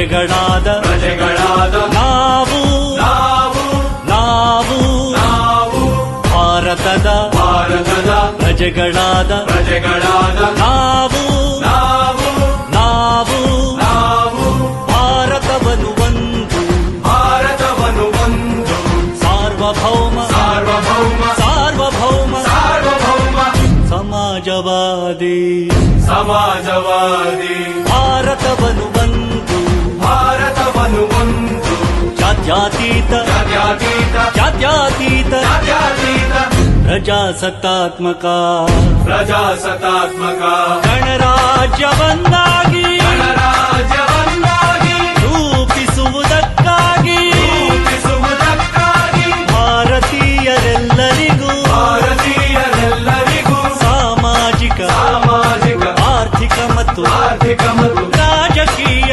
ಪ್ರಜೆಗಳಾದ ನಾವು ಭಾರತದ ಪ್ರಜೆಗಳಾದ ನಾವು ಭಾರತವನ್ನು ಒಂದು ಸಾರ್ವಭೌಮ ಸಮಾಜವಾದಿ ಭಾರತವನ್ನು ಒಂದು ಜಾತ್ಯತೀತ ಪ್ರಜಾಸತ್ತಾತ್ಮಕ ಗಣರಾಜ್ಯವನ್ನಾಗಿ ರೂಪಿಸುವುದಕ್ಕಾಗಿ ಭಾರತೀಯರೆಲ್ಲರಿಗೂ ಸಾಮಾಜಿಕ ಆರ್ಥಿಕ ಮತ್ತು ರಾಜಕೀಯ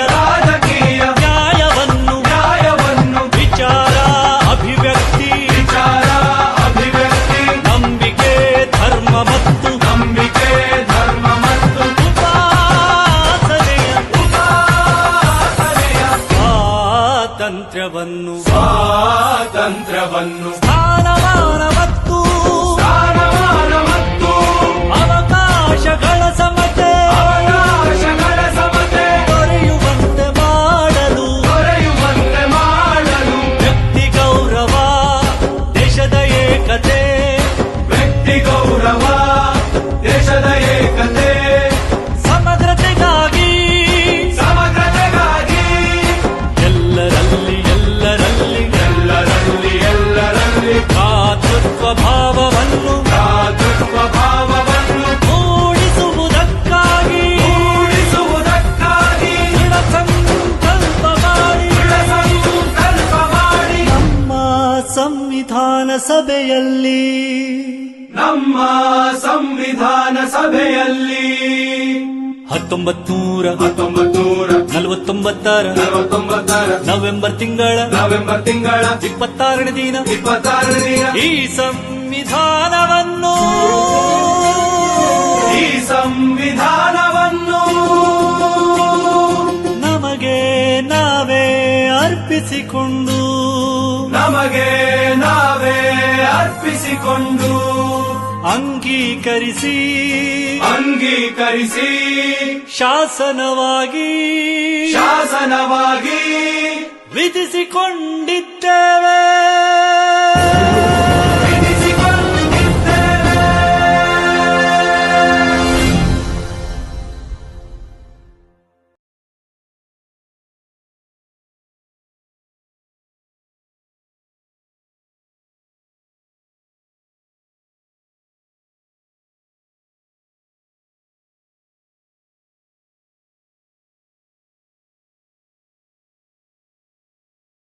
ನ್ಯಾಯವನ್ನು ವಿಚಾರ ಅಭಿವ್ಯಕ್ತಿ ನಂಬಿಕೆ ಧರ್ಮ ಮತ್ತು ಉಪಾಸನೆಯ ಸ್ವಾತಂತ್ರ್ಯವನ್ನು ಸ್ಥಾನಮಾನ ಮತ್ತು ಅವಕಾಶಗಳ ಸಮತೆ ದೊರೆಯುವಂತೆ ಮಾಡಲು ವ್ಯಕ್ತಿ ಗೌರವ ದೇಶದ ಏಕತೆ ಸಮಗ್ರತೆಗಾಗಿ ಎಲ್ಲರಲ್ಲಿ ಭ್ರಾತೃತ್ವ ಭಾವವನ್ನು ಮೂಡಿಸುವುದಕ್ಕಾಗಿ ದೃಢ ಸಂಕಲ್ಪ ಮಾಡಿ ನಮ್ಮ ಸಂವಿಧಾನ ಸಭೆಯಲ್ಲಿ 1949 ನವೆಂಬರ್ ತಿಂಗಳ 26ನೇ ದಿನ ಈ ಸಂವಿಧಾನವನ್ನು ನಮಗೆ ನಾವೇ ಅರ್ಪಿಸಿಕೊಂಡು ಅಂಗೀಕರಿಸಿ ಶಾಸನವಾಗಿ ವಿಧಿಸಿಕೊಂಡಿದ್ದೇವೆ.